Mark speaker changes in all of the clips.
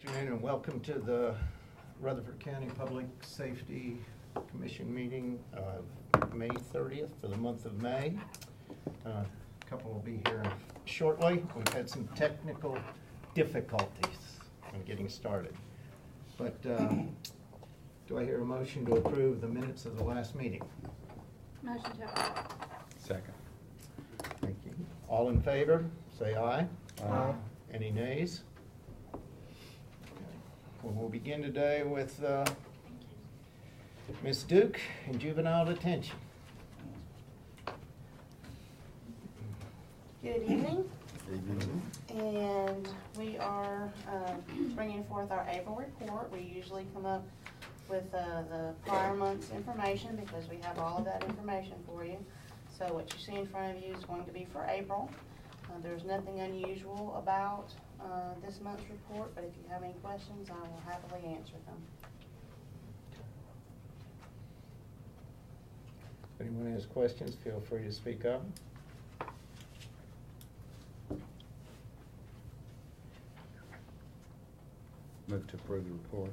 Speaker 1: Afternoon and welcome to the Rutherford County Public Safety Commission meeting of May 30th for the month of May. A couple will be here shortly. We've had some technical difficulties in getting started. But do I hear a motion to approve the minutes of the last meeting?
Speaker 2: Motion to approve.
Speaker 3: Second.
Speaker 1: Thank you. All in favor, say aye.
Speaker 3: Aye.
Speaker 1: Any nays? Well, we'll begin today with Ms. Duke in juvenile detention.
Speaker 2: Good evening,
Speaker 3: Evening.
Speaker 2: and we are bringing forth our April report. We usually come up with the prior month's information because we have all of that information for you. So what you see in front of you is going to be for April. There's nothing unusual about this month's report, but if you have any questions, I will happily answer them.
Speaker 1: If anyone has questions, feel free to speak up.
Speaker 3: Move to approve the report.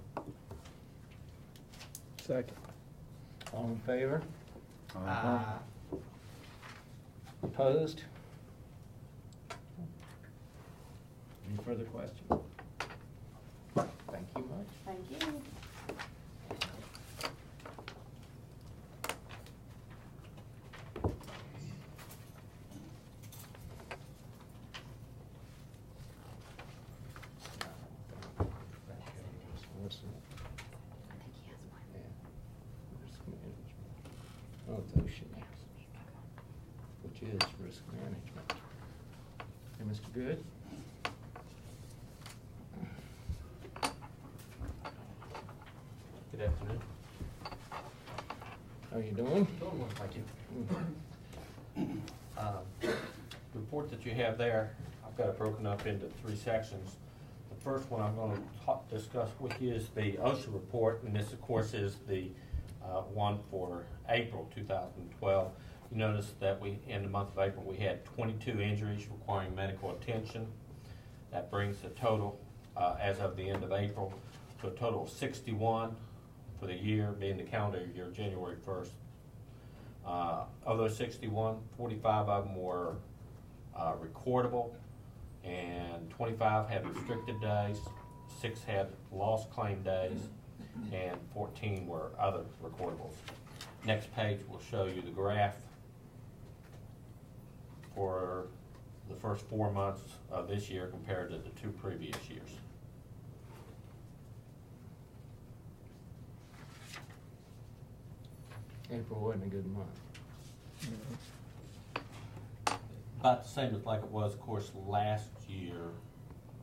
Speaker 4: Second.
Speaker 1: All in favor?
Speaker 3: Aye.
Speaker 1: Opposed? Any further questions? Thank you much.
Speaker 2: Thank you.
Speaker 1: Oh, it's ocean, which is risk management. Hey, Mr. Good?
Speaker 5: Good afternoon.
Speaker 1: How you doing?
Speaker 5: Doing well, thank you. Report that you have there, I've got it broken up into three sections. The first one I'm going to discuss with you is the OSHA report, and this, of course, is the one for April 2012. You notice that in the month of April, we had 22 injuries requiring medical attention. That brings the total, as of the end of April, to a total of 61 for the year, being the calendar year, January 1st. Of those 61, 45 of them were recordable, and 25 had restricted days, 6 had lost claim days, and 14 were other recordables. Next page will show you the graph for the first 4 months of this year compared to the 2 previous years.
Speaker 1: April wasn't a good month.
Speaker 5: About the same as like it was, of course, last year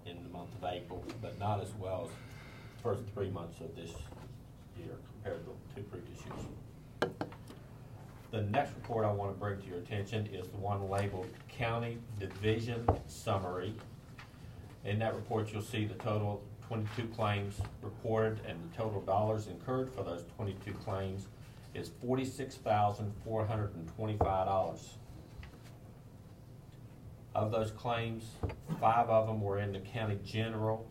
Speaker 5: in the month of April, but not as well as the first 3 months of this year compared to the 2 previous years. The next report I want to bring to your attention is the one labeled County Division Summary. In that report, you'll see the total 22 claims reported, and the total dollars incurred for those 22 claims is $46,425. Of those claims, 5 of them were in the county general.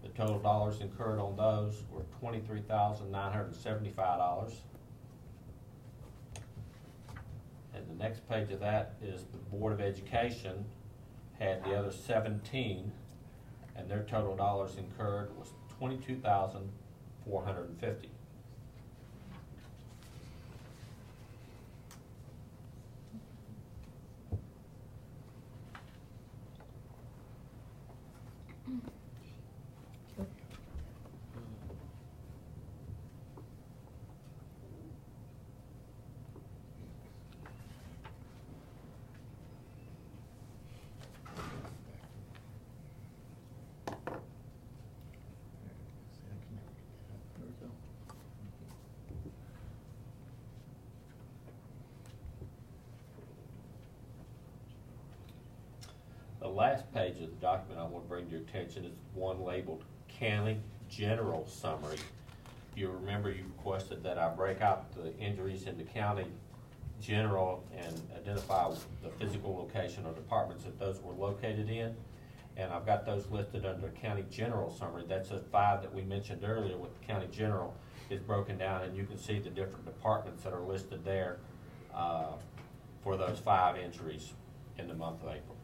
Speaker 5: The total dollars incurred on those were $23,975. And the next page of that is the Board of Education had the other 17, and their total dollars incurred was $22,450. The last page of the document I want to bring to your attention is one labeled County General Summary. If you remember, you requested that I break out the injuries in the county general and identify the physical location or departments that those were located in. And I've got those listed under county general summary. That's the 5 that we mentioned earlier with the county general is broken down, and you can see the different departments that are listed there for those 5 entries in the month of April.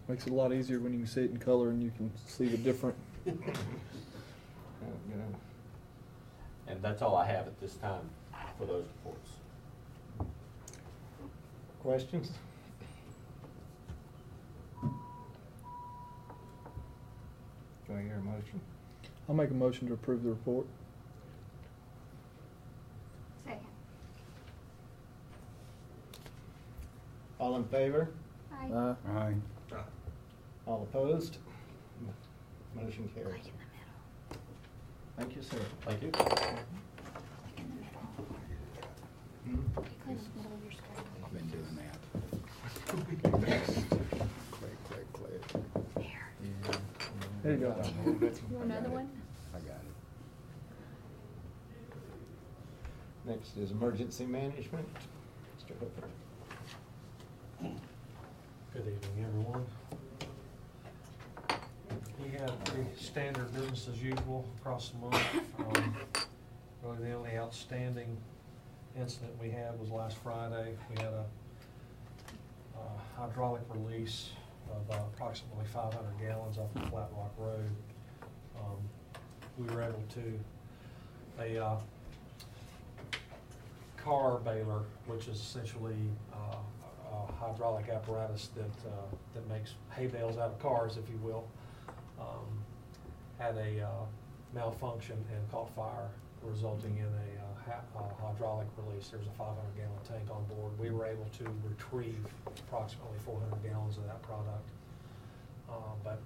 Speaker 4: Makes it a lot easier when you can see it in color and you can see the different.
Speaker 5: And that's all I have at this time for those reports.
Speaker 1: Questions? Do I hear a motion?
Speaker 4: I'll make a motion to approve the report.
Speaker 6: Second.
Speaker 1: All in favor?
Speaker 6: Aye.
Speaker 3: Aye.
Speaker 1: All opposed? Motion carries. Thank you, sir.
Speaker 5: Thank you.
Speaker 1: Hmm?
Speaker 3: I've been doing that. Click, click, click. Yeah.
Speaker 4: There you go.
Speaker 6: You want another one?
Speaker 3: I got it.
Speaker 1: Next is emergency management. Mr. Hooker.
Speaker 7: Good evening, everyone. We had pretty standard business as usual across the month. Really the only outstanding incident we had was last Friday. We had a hydraulic release of approximately 500 gallons off of Flat Rock Road. We were able to, a car baler, which is essentially a hydraulic apparatus that makes hay bales out of cars, if you will, had a malfunction and caught fire, resulting in a hydraulic release. There was a 500-gallon tank on board. We were able to retrieve approximately 400 gallons of that product, but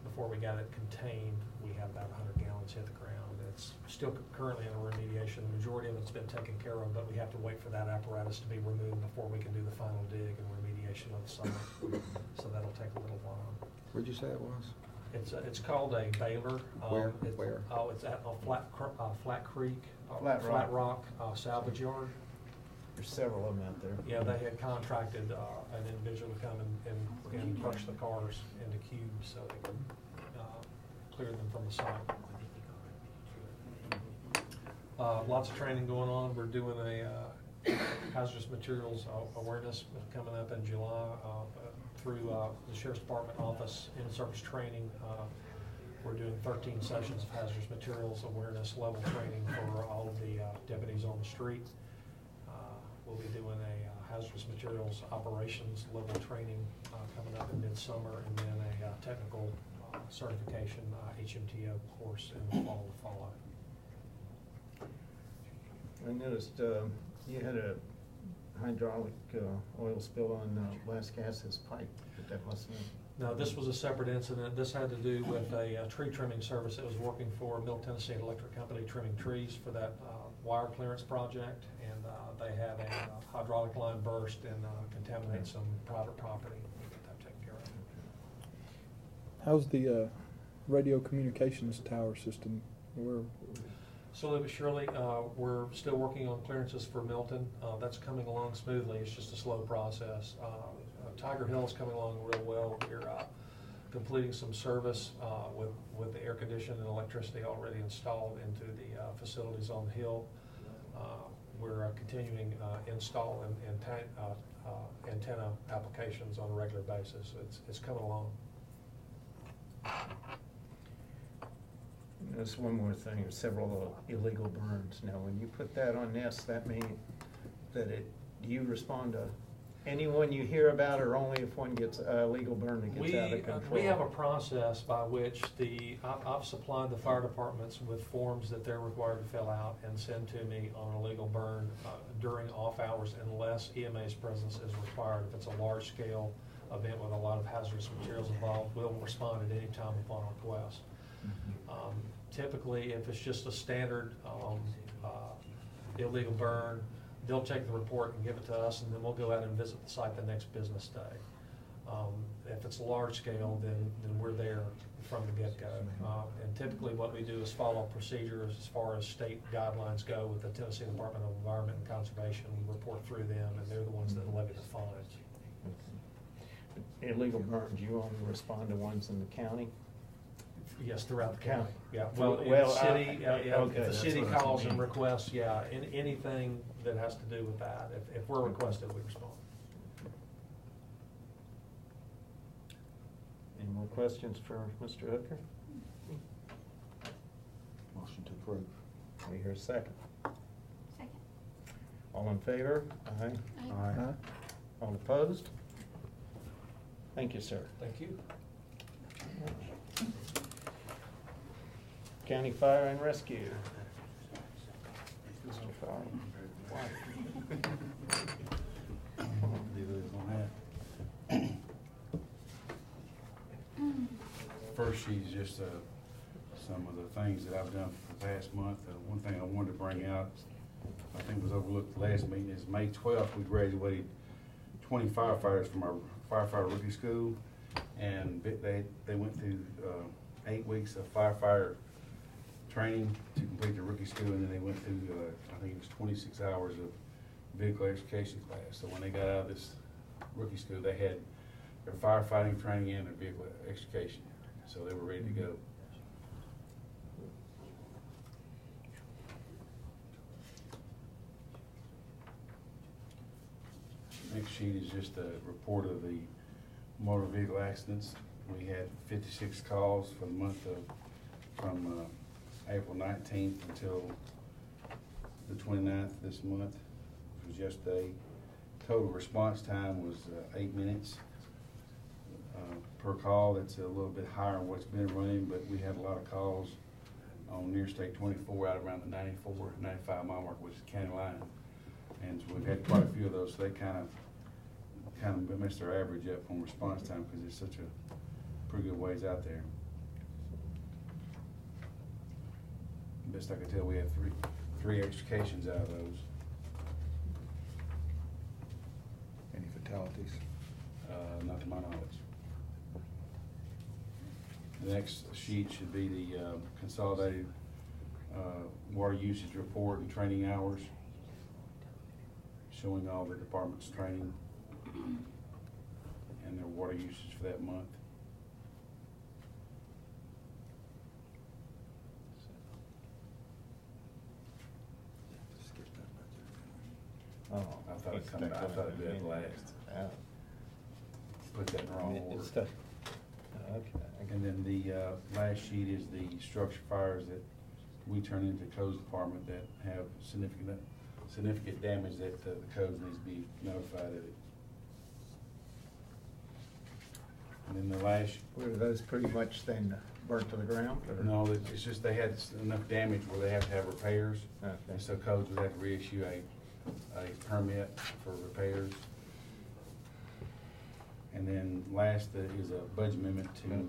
Speaker 7: before we got it contained, we had about 100 gallons hit the ground. It's still currently in a remediation. The majority of it's been taken care of, but we have to wait for that apparatus to be removed before we can do the final dig and remediation of the site. So that'll take a little while.
Speaker 3: Where'd you say it was?
Speaker 7: It's called a baler.
Speaker 3: Where?
Speaker 7: Where? Oh, it's at Flat Creek,
Speaker 1: Flat Rock.
Speaker 7: salvage yard.
Speaker 1: There's several of them out there.
Speaker 7: Yeah, they had contracted an individual to come and crush the cars into cubes so they could clear them from the site. Lots of training going on. We're doing a hazardous materials awareness coming up in July through the Sheriff's Department office in-service training. We're doing 13 sessions of hazardous materials awareness level training for all of the deputies on the street. We'll be doing a hazardous materials operations level training coming up in midsummer, and then a technical certification HMTO course in the fall to follow.
Speaker 1: I noticed you had a hydraulic oil spill on Las Casas pipe, but that must have...
Speaker 7: No, this was a separate incident. This had to do with a tree trimming service that was working for Middle Tennessee Electric Company trimming trees for that wire clearance project, and they had a hydraulic line burst and contaminate some private property. We'll get that taken care of.
Speaker 4: How's the radio communications tower system?
Speaker 7: Slowly but surely, we're still working on clearances for Milton. That's coming along smoothly. It's just a slow process. Tiger Hill is coming along real well. We're completing some service with the air conditioning and electricity already installed into the facilities on the hill. We're continuing install and antenna applications on a regular basis. It's coming along.
Speaker 1: There's one more thing, there's several illegal burns. Now, when you put that on this, that means that do you respond to anyone you hear about, or only if one gets a legal burn that gets out of control?
Speaker 7: We have a process by which I've supplied the fire departments with forms that they're required to fill out and send to me on a legal burn during off hours, unless EMA's presence is required. If it's a large scale event with a lot of hazardous materials involved, we'll respond at any time upon request. Typically, if it's just a standard illegal burn, they'll take the report and give it to us, and then we'll go out and visit the site the next business day. If it's large scale, then we're there from the get-go. And typically what we do is follow procedures as far as state guidelines go with the Tennessee Department of Environment and Conservation. We report through them, and they're the ones that levy the fines.
Speaker 1: Illegal burns, you only respond to ones in the county?
Speaker 7: Yes, throughout the county.
Speaker 1: County.
Speaker 7: Yeah, well, if
Speaker 1: Well,
Speaker 7: the city, yeah,
Speaker 1: okay,
Speaker 7: if the
Speaker 1: that's
Speaker 7: city
Speaker 1: what I
Speaker 7: calls and
Speaker 1: mean.
Speaker 7: requests, yeah, anything that has to do with that, if we're requested, we respond.
Speaker 1: Any more questions for Mr. Hooker?
Speaker 3: Motion to approve.
Speaker 1: We hear a second.
Speaker 6: Second.
Speaker 1: All in favor? Aye.
Speaker 6: Aye.
Speaker 1: All opposed? Thank you, sir.
Speaker 7: Thank you.
Speaker 1: County Fire and Rescue. Mr. Fire.
Speaker 8: First sheet is just some of the things that I've done for the past month. One thing I wanted to bring out, I think was overlooked last meeting, is May 12th, we graduated 20 firefighters from our firefighter rookie school, and they went through 8 weeks of firefighter training to complete the rookie school, and then they went through, I think it was 26 hours of vehicle education class. So when they got out of this rookie school, they had their firefighting training and their vehicle education, so they were ready to go. Next sheet is just a report of the motor vehicle accidents. We had 56 calls for the month from April 19th until the 29th this month, which was yesterday. Total response time was 8 minutes per call. That's a little bit higher than what's been running, but we had a lot of calls on Interstate 24 out around the 94, 95 mile mark, which is county line. And so we've had quite a few of those, so they kind of messed our average up on response time because it's such a pretty good ways out there. Best I could tell, we had three extrications out of those.
Speaker 3: Any fatalities?
Speaker 8: Not to my knowledge. The next sheet should be the consolidated water usage report and training hours, showing all the department's training and their water usage for that month.
Speaker 1: Oh,
Speaker 8: I thought it'd be at last. Put that in the wrong order.
Speaker 1: Okay.
Speaker 8: And then the last sheet is the structure fires that we turn into codes department that have significant damage that the codes needs to be notified of it. And then the last.
Speaker 1: Were those pretty much then burnt to the ground? Or?
Speaker 8: No, it's just they had enough damage where they have to have repairs.
Speaker 1: Okay.
Speaker 8: And so codes would have to reissue a permit for repairs. And then last is a budget amendment to.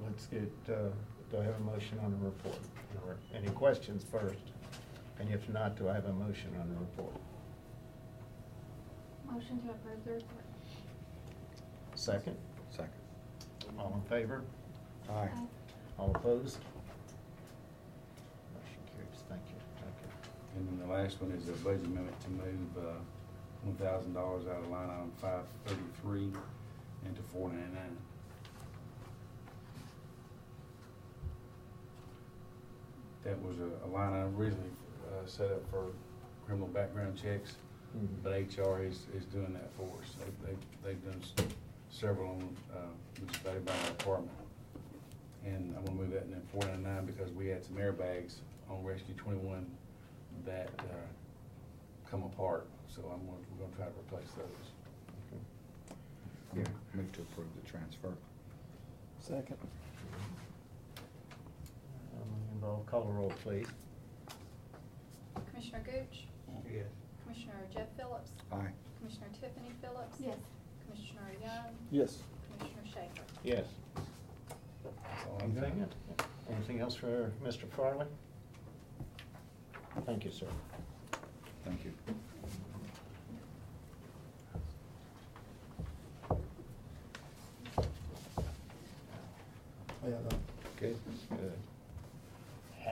Speaker 1: Let's get, do I have a motion on the report? Or any questions first? And if not, do I have a motion on the report?
Speaker 6: Motion to approve the report.
Speaker 1: Second?
Speaker 3: Second.
Speaker 1: All in favor?
Speaker 3: Aye.
Speaker 1: All opposed? Motion carries. Thank you. Okay.
Speaker 8: And then the last one is a budget amendment to move $1,000 out of line item 533 into 499. That was a line item originally set up for criminal background checks, but HR is doing that for us. They've done several on which is valued by our department. And I'm gonna move that in 499 because we had some airbags on Rescue 21 that come apart. So we're gonna try to replace those.
Speaker 3: Yeah, move to approve the transfer.
Speaker 4: Second.
Speaker 1: Involve call roll, please.
Speaker 9: Commissioner Gooch?
Speaker 1: Yes.
Speaker 9: Commissioner Jeff Phillips?
Speaker 3: Aye.
Speaker 9: Commissioner Tiffany Phillips?
Speaker 6: Yes.
Speaker 9: Commissioner Young?
Speaker 4: Yes.
Speaker 9: Commissioner Schaefer?
Speaker 1: Yes.
Speaker 8: That's all I've got.
Speaker 1: Anything else for Mr. Farley? Thank you, sir.
Speaker 3: Thank you.
Speaker 1: Yeah, no.
Speaker 4: Okay.
Speaker 1: Good. I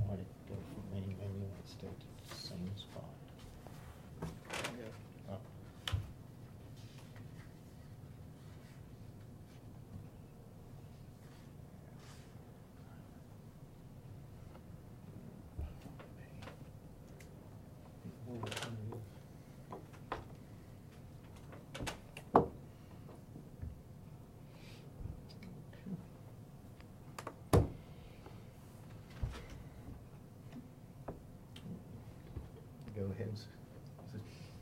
Speaker 1: want it to go from main menu and stay to the same spot. Oh. Go ahead and,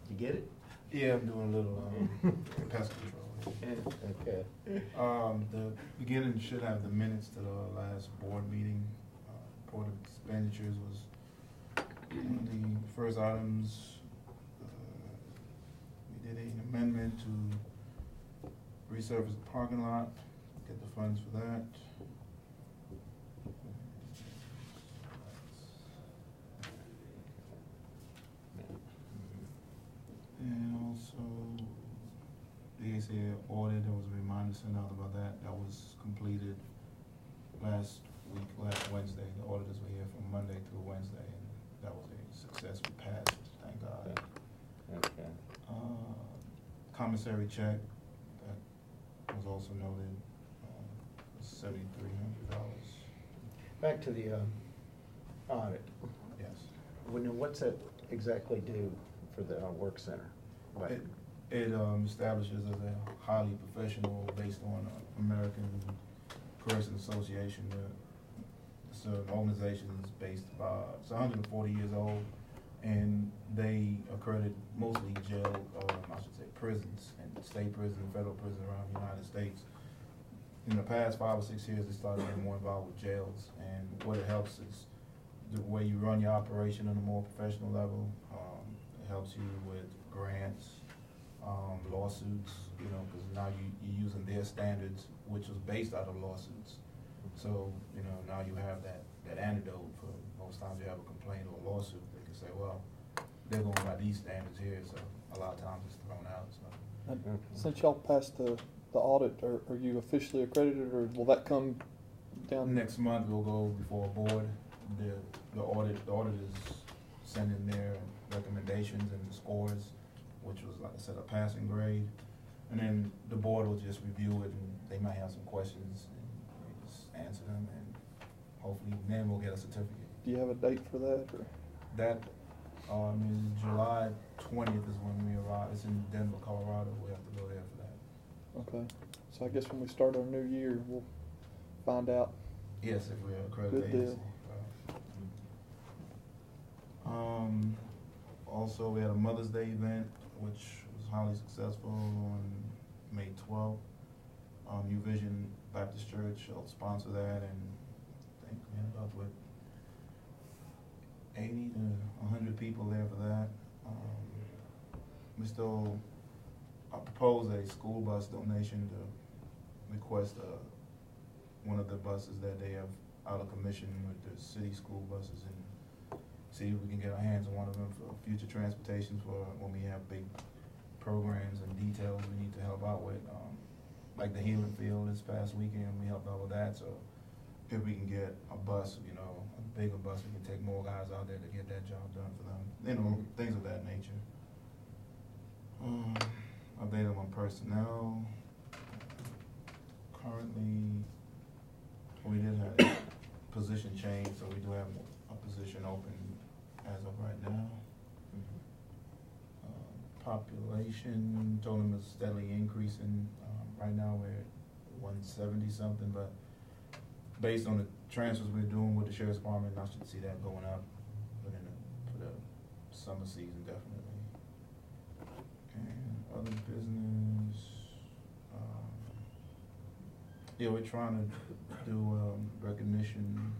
Speaker 1: you get it?
Speaker 10: Yeah, I'm doing a little pest control.
Speaker 1: Okay.
Speaker 10: The beginning should have the minutes to the last board meeting. Report of expenditures was one of the first items. We did an amendment to resurface the parking lot, get the funds for that. And also, the ACA audit, there was a reminder sent out about that. That was completed last Wednesday. The auditors were here from Monday through Wednesday, and that was a success. We passed, thank God.
Speaker 1: Okay.
Speaker 10: Commissary check, that was also noted, $7,300.
Speaker 1: Back to the audit.
Speaker 10: Yes.
Speaker 1: What's that exactly do for the work center? What?
Speaker 10: It establishes as a highly professional based on American Correction Association. It's an organization that's based it's 140 years old, and they accredit mostly jail, I should say prisons, and state prison, federal prison around the United States. In the past 5 or 6 years, they started getting more involved with jails, and what it helps is the way you run your operation on a more professional level. It helps you with grants, lawsuits, because now you're using their standards, which was based out of lawsuits. So, now you have that antidote for most times you have a complaint or a lawsuit. They can say, well, they're going by these standards here, so a lot of times it's thrown out. So.
Speaker 4: And since y'all passed the audit, are you officially accredited, or will that come down?
Speaker 10: Next month we'll go before a board. The auditors send in their recommendations and the scores, which was, like I said, a passing grade. And then the board will just review it, and they might have some questions, and they just answer them, and hopefully then we'll get a certificate.
Speaker 4: Do you have a date for that, or?
Speaker 10: That is July 20th is when we arrive. It's in Denver, Colorado. We have to go there for that.
Speaker 4: Okay, so I guess when we start our new year, we'll find out.
Speaker 10: Yes, if we're accredited.
Speaker 4: Good deal.
Speaker 10: Also, we had a Mother's Day event, which was highly successful on May 12th. New Vision Baptist Church helped sponsor that, and I think we ended up with 80 to 100 people there for that. We still proposed a school bus donation to request one of the buses that they have out of commission with the city school buses, and see if we can get our hands on one of them for future transportation for when we have big programs and details we need to help out with. Like the healing field this past weekend, we helped out with that. So if we can get a bus, a bigger bus, we can take more guys out there to get that job done for them. Things of that nature. Update on personnel. Currently, we did have a position change, so we do have a position open as of right now. Population, told them is steadily increasing. Right now we're at 170 something, but based on the transfers we're doing with the Sheriff's Department, I should see that going up for the summer season, definitely. And other business, yeah, we're trying to do recognition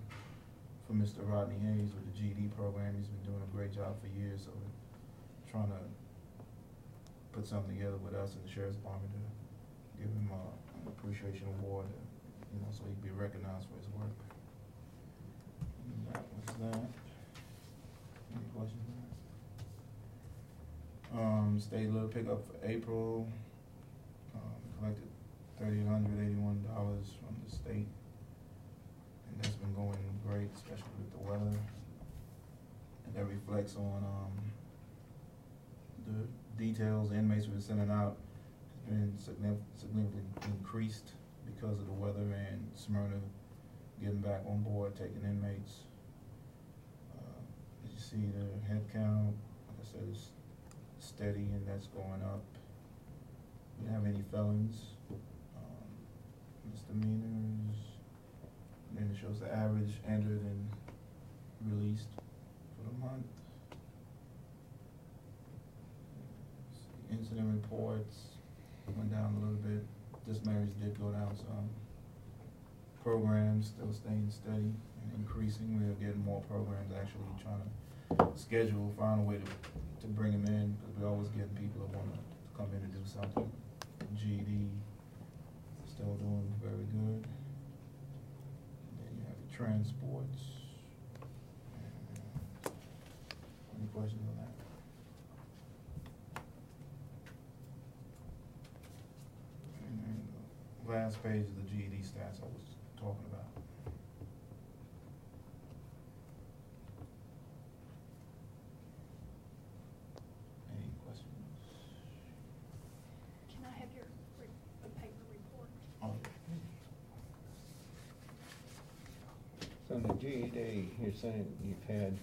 Speaker 10: for Mr. Rodney Hayes with the GED program. He's been doing a great job for years, so we're trying to put something together with us and the Sheriff's Department to give him an appreciation award, so he can be recognized for his work. And that was that. Any questions on that? State little pickup for April. Collected $3,881 from the state going great, especially with the weather. And that reflects on, the details inmates we're sending out has been significantly increased because of the weather and Smyrna getting back on board, taking inmates. As you see, the head count, like I said, is steady and that's going up. We don't have any felons, misdemeanors, and then it shows the average entered and released for the month. Incident reports went down a little bit. Dismarriage did go down some. Programs still staying steady and increasing. We are getting more programs, actually trying to schedule, find a way to bring them in, because we're always getting people that want to come in and do something. GED still doing very good. And then you have the transports. Any questions on that? And then the last page is the GED stats I was talking about. Any questions?
Speaker 9: Can I have your paper report?
Speaker 10: Oh,
Speaker 1: So in the GED, you're saying you've had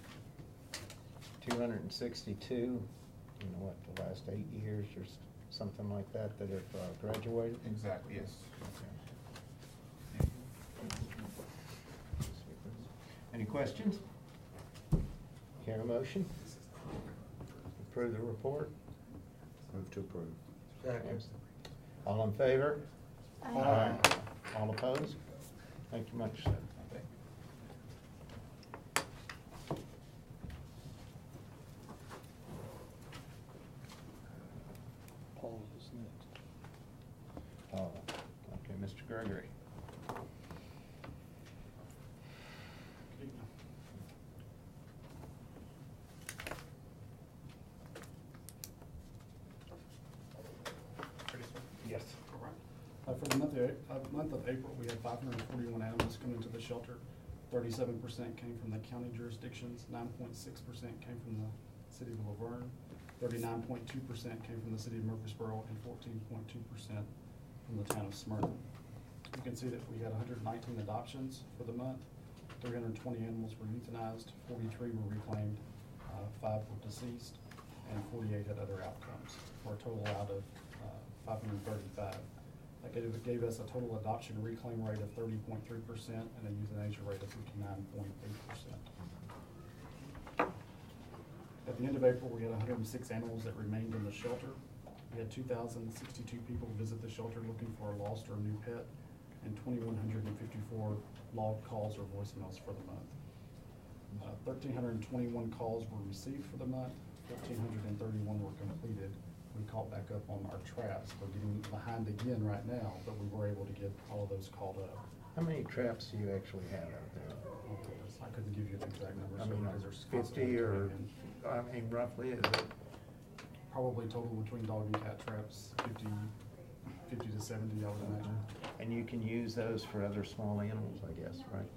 Speaker 1: 262, you know what, the last 8 years or something like that that have graduated?
Speaker 10: exactly, yes.
Speaker 1: Any questions? Hear a motion? Approve the report?
Speaker 3: Move to approve.
Speaker 5: Second.
Speaker 1: All in favor?
Speaker 6: Aye.
Speaker 1: All opposed? Thank you much, sir.
Speaker 10: Okay.
Speaker 4: Paul is next.
Speaker 1: Oh, okay, Mr. Gregory. Yes.
Speaker 11: For the month of April, we had 541 animals come into the shelter. 37% came from the county jurisdictions, 9.6% came from the city of Laverne, 39.2% came from the city of Murfreesboro, and 14.2% from the town of Smyrna. You can see that we had 119 adoptions for the month, 320 animals were euthanized, 43 were reclaimed, 5 were deceased, and 48 had other outcomes, for a total out of 535. That gave us a total adoption reclaim rate of 30.3% and a euthanasia rate of 59.8%. At the end of April, we had 106 animals that remained in the shelter. We had 2,062 people visit the shelter looking for a lost or new pet, and 2,154 logged calls or voicemails for the month. 1,321 calls were received for the month, 1,431 were completed. We caught back up on our traps. We're getting behind again right now, but we were able to get all of those called up.
Speaker 1: How many traps do you actually have out there?
Speaker 11: I couldn't give you the exact numbers.
Speaker 1: I mean,
Speaker 11: because there's
Speaker 1: 50 or,
Speaker 11: constantly
Speaker 1: I mean, roughly, is it?
Speaker 11: probably total between dog and cat traps, 50 to 70, I would imagine.
Speaker 1: And you can use those for other small animals, I guess, right?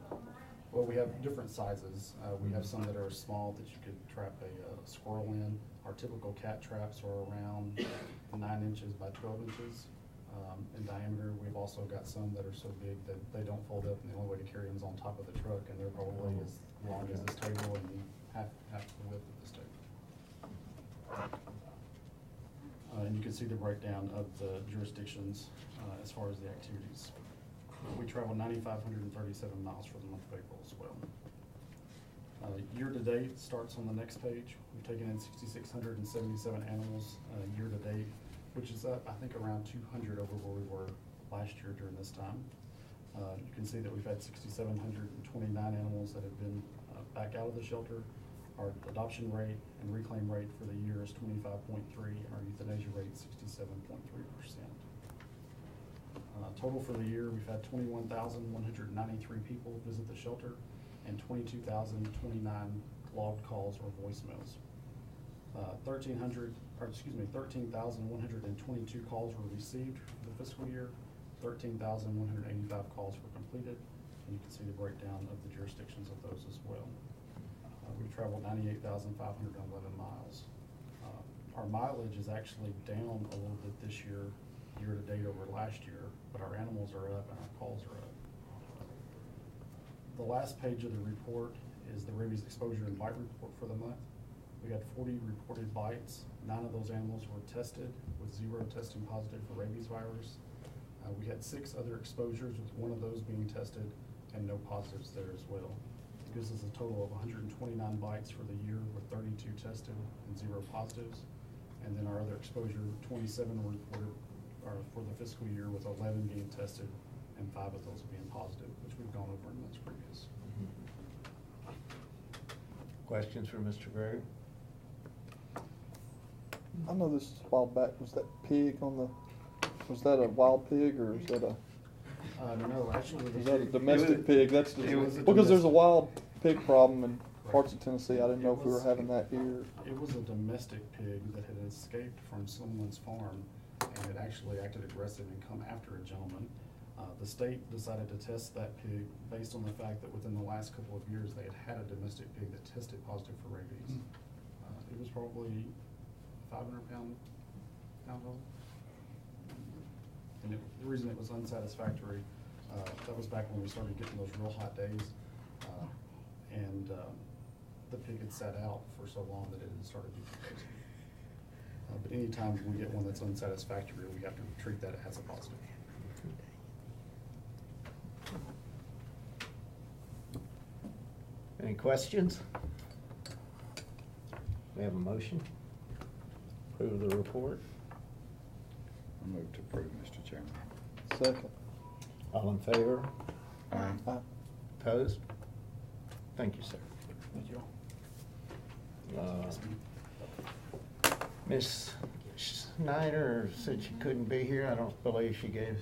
Speaker 11: Well, we have different sizes. We have some that are small that you could trap a squirrel in. Our typical cat traps are around 9 inches by 12 inches in diameter. We've also got some that are so big that they don't fold up, and the only way to carry them is on top of the truck, and they're probably as long as this table and half the width of this table. And you can see the breakdown of the jurisdictions as far as the activities. We traveled 9,537 miles for the month of April as well. Year-to-date starts on the next page. We've taken in 6,677 animals year-to-date, which is up, I think, around 200 over where we were last year during this time. You can see that we've had 6,729 animals that have been back out of the shelter. Our adoption rate and reclaim rate for the year is 25.3, and our euthanasia rate 67.3%. Total for the year, we've had 21,193 people visit the shelter and 22,029 logged calls or voicemails. 13,122 calls were received for the fiscal year, 13,185 calls were completed, and you can see the breakdown of the jurisdictions of those as well. We've traveled 98,511 miles. Our mileage is actually down a little bit this year to date over last year, but our animals are up and our calls are up. The last page of the report is the rabies exposure and bite report for the month. We had 40 reported bites. 9 of those animals were tested with 0 testing positive for rabies virus. We had 6 other exposures, with 1 of those being tested and no positives there as well. It gives us a total of 129 bites for the year, with 32 tested and 0 positives. And then our other exposure, 27 were reported for the fiscal year, with 11 being tested and 5 of those being positive, which we've gone over in months previous.
Speaker 1: Questions for Mr. Gregory?
Speaker 4: I know this is a while back, was that pig on the, was that a wild pig or is that a,
Speaker 11: No, actually.
Speaker 4: is that a domestic pig? That's
Speaker 11: it was a
Speaker 4: because there's a
Speaker 11: domestic-
Speaker 4: wild pig problem in
Speaker 11: Right.
Speaker 4: parts of Tennessee. I didn't know
Speaker 11: It
Speaker 4: if we were
Speaker 11: was-
Speaker 4: having that here.
Speaker 11: It was a domestic pig that had escaped from someone's farm and had actually acted aggressive and come after a gentleman. The state decided to test that pig based on the fact that within the last couple of years, they had a domestic pig that tested positive for rabies. It was probably 500-pound old. And the reason it was unsatisfactory, that was back when we started getting those real hot days. The pig had sat out for so long that it had started decomposing. But anytime we get one that's unsatisfactory, we have to treat that as a positive.
Speaker 1: Any questions? We have a motion. Approve the report.
Speaker 3: I move to approve, Mr. Chairman.
Speaker 4: Second.
Speaker 1: All in favor?
Speaker 3: Aye.
Speaker 1: Opposed? Thank you, sir.
Speaker 11: Thank you all.
Speaker 1: Ms. Snyder said she couldn't be here. I don't believe she gave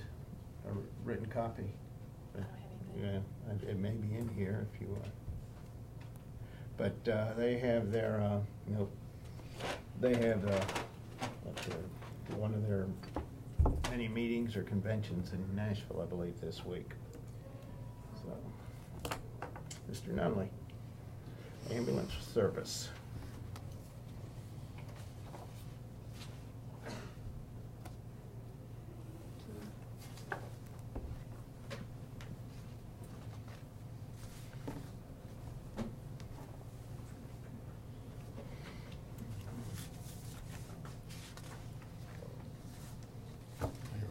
Speaker 1: a written copy.
Speaker 2: I don't have anything.
Speaker 1: Yeah, it may be in here if you want. But they have their, they have one of their many meetings or conventions in Nashville, I believe, this week. So, Mr. Nunley, ambulance service.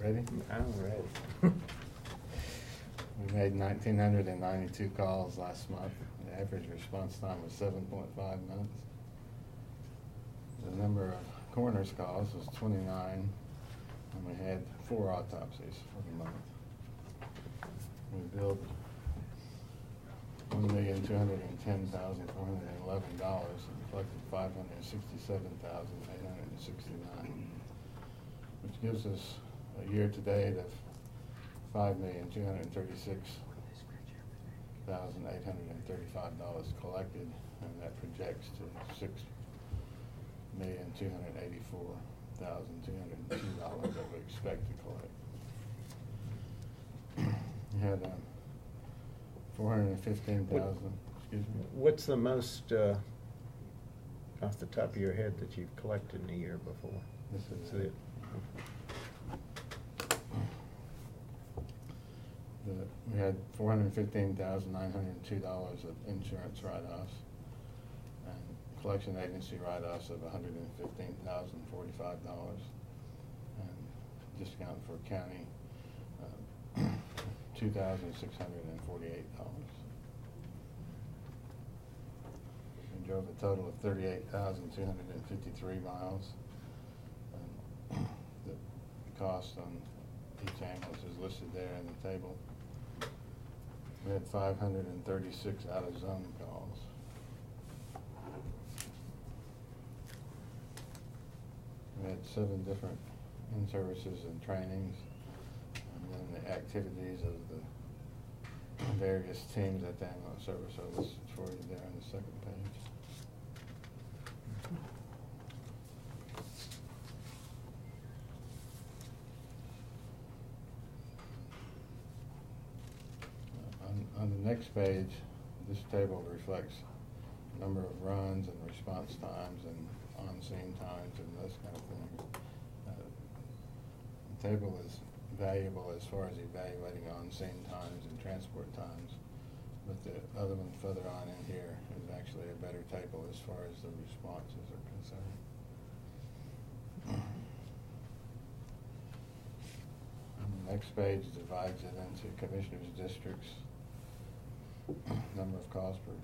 Speaker 12: Ready?
Speaker 1: I'm ready.
Speaker 12: We made 1,992 calls last month. The average response time was 7.5 minutes. The number of coroner's calls was 29, and we had 4 autopsies for the month. We billed $1,210,411 and collected $567,869, which gives us a year-to-date of $5,236,835 collected, and that projects to $6,284,202 that we expect to collect. We had 415,000. Excuse me.
Speaker 1: What's the most, off the top of your head, that you've collected in a year before?
Speaker 12: This is
Speaker 1: it.
Speaker 12: We had $415,902 of insurance write-offs and collection agency write-offs of $115,045, and discount for county, $2,648. We drove a total of 38,253 miles. The cost on each ambulance is listed there in the table. We had 536 out-of-zone calls. We had 7 different in-services and trainings, and then the activities of the various teams at the ambulance service are listed for you there on the second page. Under next page, this table reflects number of runs and response times and on-scene times and those kind of things. The table is valuable as far as evaluating on-scene times and transport times, but the other one further on in here is actually a better table as far as the responses are concerned. And the next page divides it into commissioners' districts, number of calls per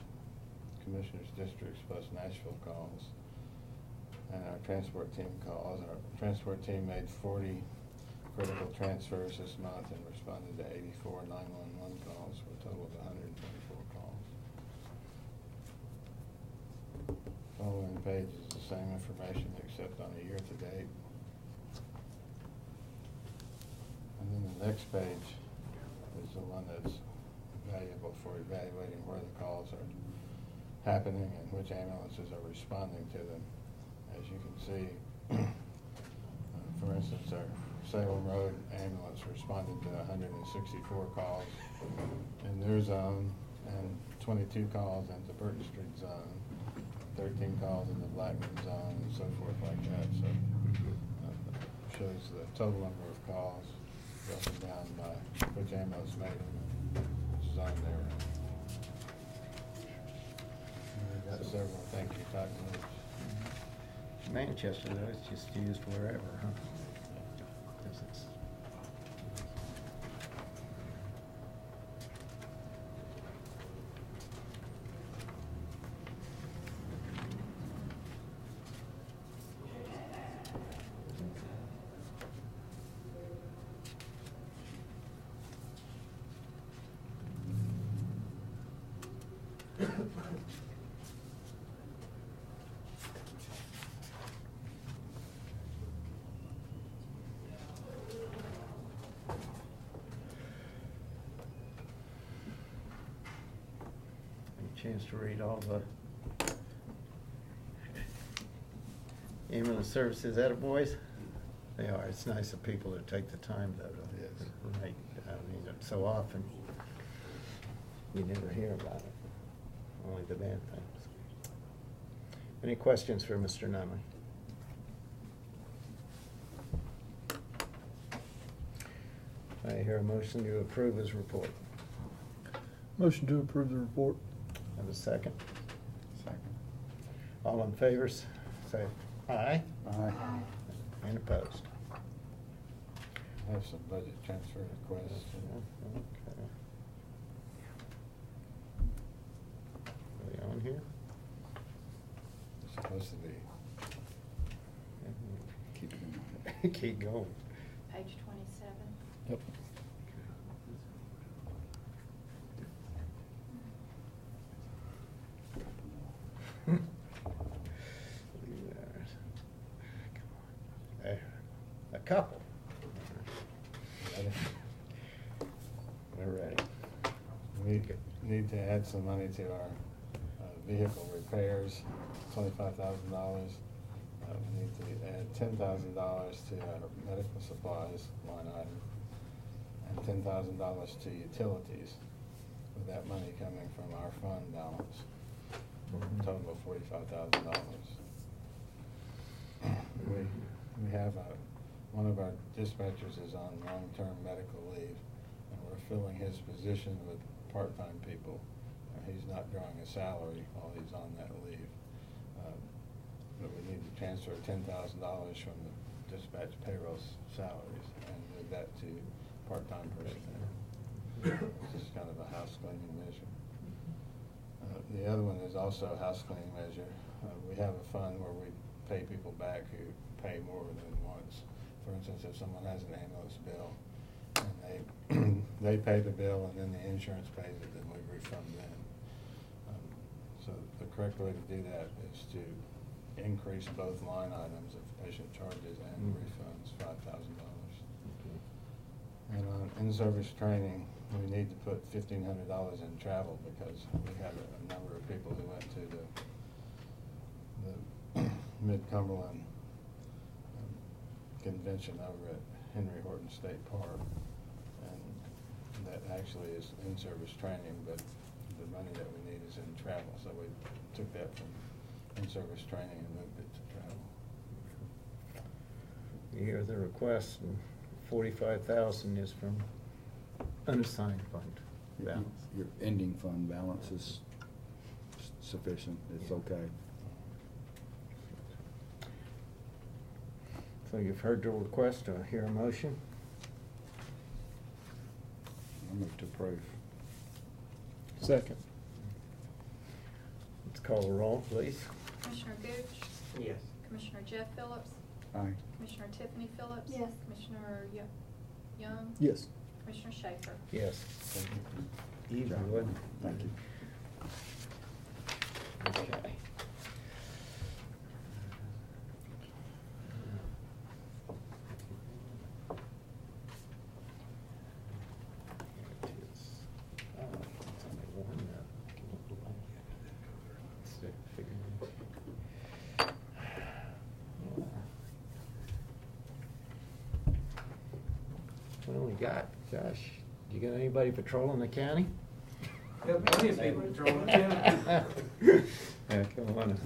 Speaker 12: commissioners' districts plus Nashville calls, and our transport team calls. Our transport team made 40 critical transfers this month and responded to 84 911 calls for a total of 124 calls. Following page is the same information except on a year-to-date. And then the next page is the one that's valuable for evaluating where the calls are happening and which ambulances are responding to them. As you can see, for instance, our Salem Road ambulance responded to 164 calls in their zone and 22 calls in the Burton Street zone, 13 calls in the Blackman zone, and so forth like that. So shows the total number of calls broken down by which ambulance made them and which zone they were in. We've got several thank you type notes.
Speaker 1: Manchester, though, it's just used wherever, huh? 'Cause it's chance to read all the ambulance services attaboys. They are. It's nice of people to take the time, though, to write. I mean, so often you never hear about it, only the bad things. Any questions for Mr. Nunley? I hear a motion to approve his report.
Speaker 4: Motion to approve the report.
Speaker 1: Have a second?
Speaker 12: Second.
Speaker 1: All in favor, say aye.
Speaker 12: Aye.
Speaker 1: And opposed.
Speaker 12: I have some budget transfer requests.
Speaker 1: Okay. Are they on here?
Speaker 12: It's supposed to be. Keep going.
Speaker 1: Keep going.
Speaker 6: Page 27.
Speaker 4: Yep.
Speaker 1: A couple. We're ready.
Speaker 12: We need to add some money to our vehicle repairs, $25,000. We need to add $10,000 to our medical supplies line item and $10,000 to utilities, with that money coming from our fund balance, for a total of $45,000. We have one of our dispatchers is on long-term medical leave, and we're filling his position with part-time people. He's not drawing a salary while he's on that leave. But we need to transfer $10,000 from the dispatch payroll salaries and move that to part-time personnel. This is kind of a house cleaning measure. The other one is also a house cleaning measure. We have a fund where we pay people back who pay more than once. For instance, if someone has an ambulance bill and they pay the bill and then the insurance pays it, then we refund them. So the correct way to do that is to increase both line items of patient charges and refunds, $5,000. And on in-service training, we need to put $1,500 in travel because we have a number of people who went to the Mid-Cumberland convention over at Henry Horton State Park, and that actually is in-service training, but the money that we need is in travel, so we took that from in-service training and moved it to travel.
Speaker 1: You hear the request, and 45,000 is from unassigned fund balance.
Speaker 3: Your ending fund balance is sufficient, it's okay.
Speaker 1: So you've heard the request, do I hear a motion?
Speaker 3: I move to approve.
Speaker 4: Second.
Speaker 1: Let's call the roll, please.
Speaker 6: Commissioner Gooch?
Speaker 1: Yes.
Speaker 6: Commissioner Jeff Phillips?
Speaker 3: Aye.
Speaker 6: Commissioner Tiffany Phillips?
Speaker 2: Yes.
Speaker 6: Commissioner Young?
Speaker 4: Yes.
Speaker 6: Commissioner Schaefer?
Speaker 1: Yes. Easy,
Speaker 3: John,
Speaker 1: wasn't it?
Speaker 3: Thank you.
Speaker 1: Okay. What do we got? Josh, you got anybody patrolling the county?
Speaker 7: Got plenty of people patrolling,
Speaker 1: Yeah, come on.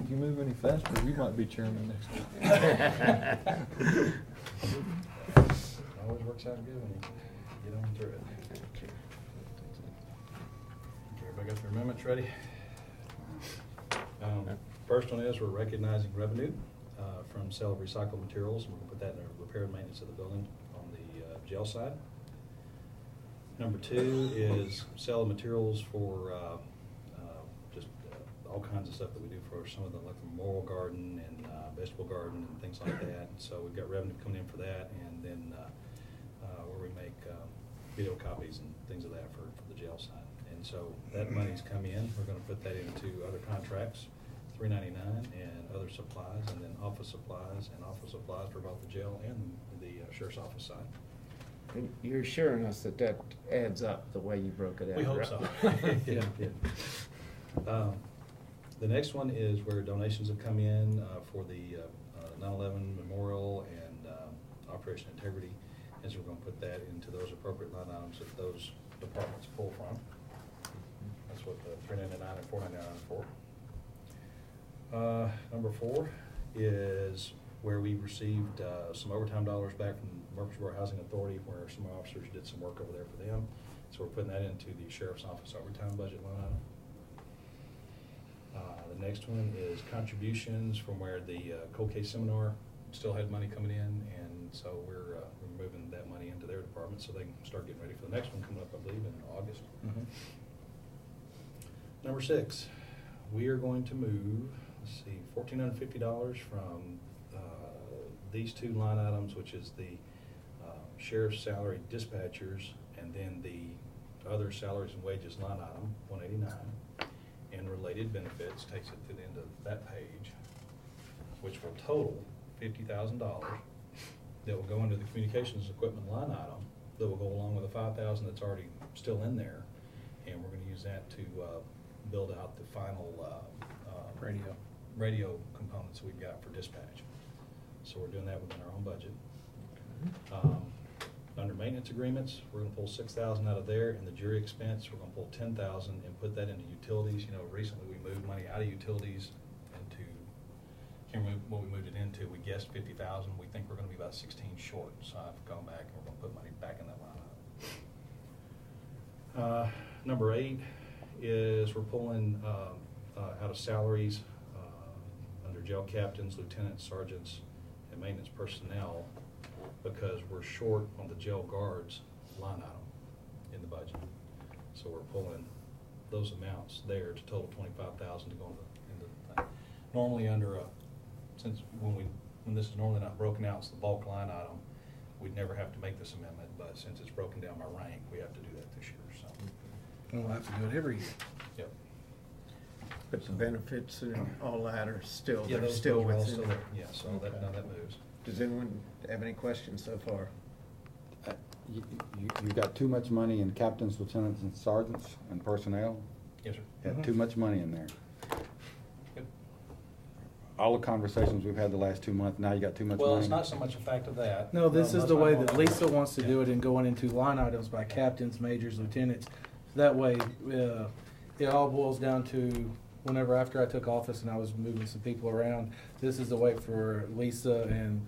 Speaker 4: If you move any faster, you might be chairman next week.
Speaker 3: Always works out good when you get on through it. Okay, everybody got their amendments ready? First one is we're recognizing revenue from sale of recycled materials, and we're gonna put that in the repair and maintenance of the building on the jail side. Number two is sale of materials for just all kinds of stuff that we do for some of the, like the memorial garden and vegetable garden and things like that. So we've got revenue coming in for that, and then where we make video copies and things of that for the jail side. And so that money's come in. We're going to put that into other contracts, $399, and other supplies, and then office supplies for both the jail and the sheriff's office side.
Speaker 1: And you're assuring us that that adds up the way you broke it out,
Speaker 3: We hope
Speaker 1: right?
Speaker 3: so. Yeah. The next one is where donations have come in for the 9/11 Memorial and Operation Integrity, and so we're going to put that into those appropriate line items that those departments pull from. That's what the $399 and $499 are for. Number 4 is where we received some overtime dollars back from Murfreesboro Housing Authority, where some officers did some work over there for them. So we're putting that into the sheriff's office overtime budget line item. The next one is contributions from where the cold case seminar still had money coming in, and so we're moving that money into their department so they can start getting ready for the next one coming up, I believe, in August. Number 6, we are going to move, let's see, $1,450 from these two line items, which is the sheriff's salary dispatchers, and then the other salaries and wages line item, $189, and related benefits takes it to the end of that page, which will total $50,000 that will go into the communications equipment line item that will go along with the $5,000 that's already still in there, and we're going to use that to build out the final radio components we've got for dispatch. So we're doing that within our own budget. Under maintenance agreements, we're going to pull $6,000 out of there, and the jury expense, we're going to pull $10,000 and put that into utilities. You know, recently we moved money out of utilities into, can't remember what we moved it into. We guessed $50,000. We think we're going to be about 16 short. So I've gone back and we're going to put money back in that line item. Number 8 is we're pulling out of salaries under jail captains, lieutenants, sergeants, and maintenance personnel, because we're short on the jail guards line item in the budget. So we're pulling those amounts there to total $25,000 to go into the thing. Normally under since when this is normally not broken out, it's the bulk line item, we'd never have to make this amendment, but since it's broken down by rank, we have to do that this year, so.
Speaker 10: We'll have to do it every year.
Speaker 3: Yep.
Speaker 1: But the benefits and all that are still,
Speaker 3: Yeah,
Speaker 1: they're
Speaker 3: those
Speaker 1: still
Speaker 3: are all
Speaker 1: within.
Speaker 3: still there. Yeah, so
Speaker 1: Okay.
Speaker 3: that moves.
Speaker 1: Does anyone have any questions so far?
Speaker 3: You've got too much money in captains, lieutenants, and sergeants and personnel.
Speaker 8: Yes, sir.
Speaker 3: You have too much money in there.
Speaker 8: Good.
Speaker 13: all the conversations we've had the last 2 months, now you got too much money?
Speaker 3: Well, it's not so much a fact of that.
Speaker 4: No, this is
Speaker 3: that's
Speaker 4: the
Speaker 3: not
Speaker 4: way
Speaker 3: going
Speaker 4: that
Speaker 3: on.
Speaker 4: Lisa wants to do
Speaker 3: Yeah.
Speaker 4: it, and going into line items by captains, majors, lieutenants. That way, it all boils down to, whenever after I took office and I was moving some people around, this is the way for Lisa and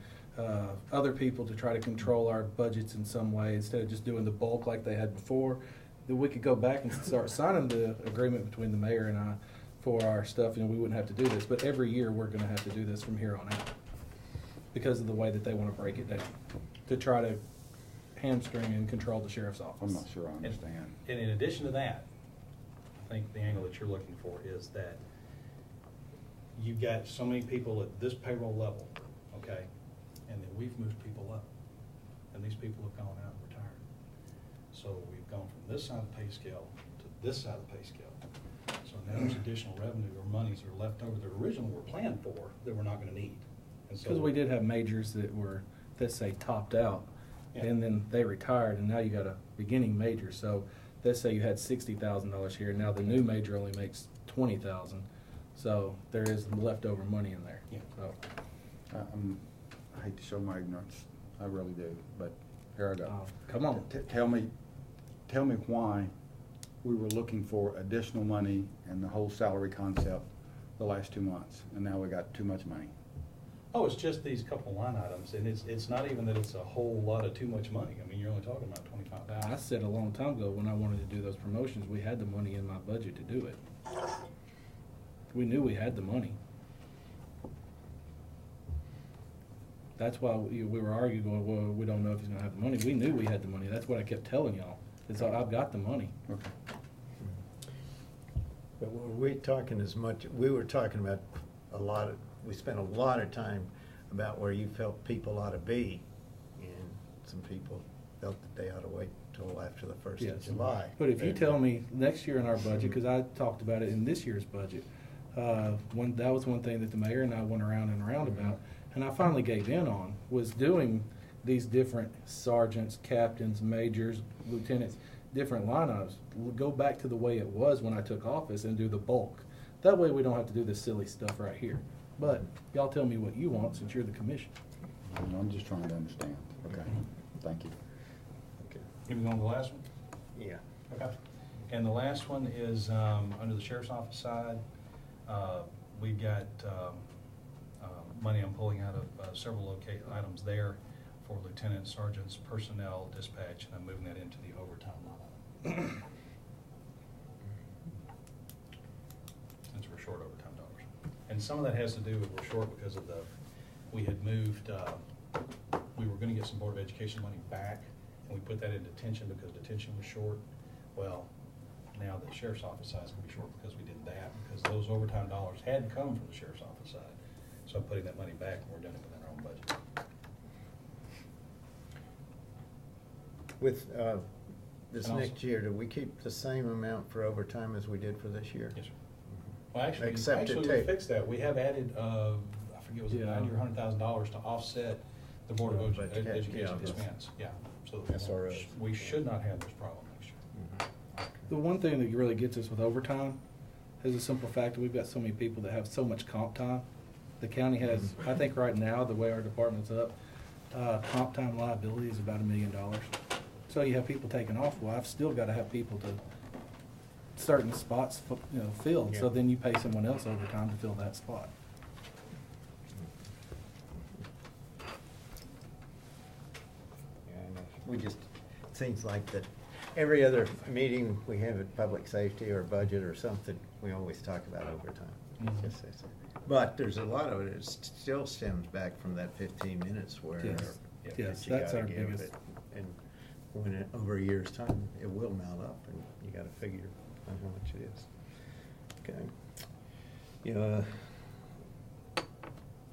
Speaker 4: other people to try to control our budgets in some way, instead of just doing the bulk like they had before. That we could go back and start signing the agreement between the mayor and I for our stuff, and we wouldn't have to do this. But every year, we're gonna have to do this from here on out, because of the way that they wanna break it down, to try to hamstring and control the sheriff's office.
Speaker 13: I'm not sure I understand.
Speaker 3: And in addition to that, I think the angle that you're looking for is that you've got so many people at this payroll level, okay? And then we've moved people up, and these people have gone out and retired. So we've gone from this side of the pay scale to this side of the pay scale. So now there's additional revenue or monies that are left over that originally were planned for that we're not gonna need. And so
Speaker 4: Because we did have majors that were, let's say, topped out,
Speaker 3: Yeah.
Speaker 4: and then they retired, and now you got a beginning major. So let's say you had $60,000 here, now the new major only makes $20,000. So there is leftover money in there.
Speaker 3: Yeah.
Speaker 4: So,
Speaker 13: I hate to show my ignorance, I really do, but here I go.
Speaker 4: come on.
Speaker 13: Tell me why we were looking for additional money and the whole salary concept the last 2 months, and now we got too much money.
Speaker 3: Oh, it's just these couple line items, and it's not even that it's a whole lot of too much money. I mean, you're only talking about $25,000.
Speaker 4: I said a long time ago, when I wanted to do those promotions, we had the money in my budget to do it. We knew we had the money. That's why we were arguing, going, well, we don't know if he's gonna have the money. We knew we had the money. That's what I kept telling y'all. It's, I've got the money.
Speaker 13: Okay.
Speaker 1: But were we talking as much, we were talking about we spent a lot of time about where you felt people ought to be, and some people felt that they ought to wait till after the 1st of
Speaker 4: Yes.
Speaker 1: July.
Speaker 4: But if you tell me next year in our budget, because I talked about it in this year's budget, that was one thing that the mayor and I went around and around about, and I finally gave in on, was doing these different sergeants, captains, majors, lieutenants, different line items. Go back to the way it was when I took office and do the bulk. That way we don't have to do this silly stuff right here. But y'all tell me what you want, since you're the commission.
Speaker 13: I'm just trying to understand. Okay, thank you.
Speaker 1: Okay.
Speaker 3: Can we go on to the last one?
Speaker 1: Yeah.
Speaker 3: Okay. And the last one is, under the sheriff's office side, we've got, money I'm pulling out of, several items there for lieutenants, sergeants, personnel, dispatch, and I'm moving that into the overtime line item. Since we're short overtime dollars. And some of that has to do with we're short because of we had moved, we were gonna get some Board of Education money back, and we put that in detention because detention was short. Well, now the sheriff's office side is gonna be short because we did that, because those overtime dollars had come from the sheriff's office side. So I'm putting that money back, and we're doing it within our own budget.
Speaker 1: With this
Speaker 3: And also-
Speaker 1: next year, do we keep the same amount for overtime as we did for this year?
Speaker 3: Yes, sir. Well, actually,
Speaker 1: Except it
Speaker 3: we
Speaker 1: take-
Speaker 3: fixed that. We have added, I forget, was it
Speaker 4: Yeah.
Speaker 3: $90,000 or $100,000 to offset the Board of
Speaker 1: But,
Speaker 3: Education
Speaker 1: yeah,
Speaker 3: expense, yeah. So
Speaker 1: SROs.
Speaker 3: we should not have this problem next year.
Speaker 4: The one thing that really gets us with overtime is the simple fact that we've got so many people that have so much comp time. The county has, I think right now, the way our department's up, comp time liability is about $1 million. So you have people taking off, well, I've still gotta have people to certain spots, filled, so
Speaker 1: Yeah.
Speaker 4: then you pay someone else overtime to fill that spot.
Speaker 1: Yeah, I know. We just, it seems like that every other meeting we have at public safety or budget or something, we always talk about overtime.
Speaker 4: Mhm.
Speaker 1: Just say so. But there's a lot of it, it still stems back from that 15 minutes where
Speaker 4: Yes.
Speaker 1: that
Speaker 4: Yes,
Speaker 1: you
Speaker 4: that's
Speaker 1: gotta
Speaker 4: our
Speaker 1: give
Speaker 4: biggest-
Speaker 1: it. And when over a year's time, it will mount up, and you gotta figure on how much it is. Okay.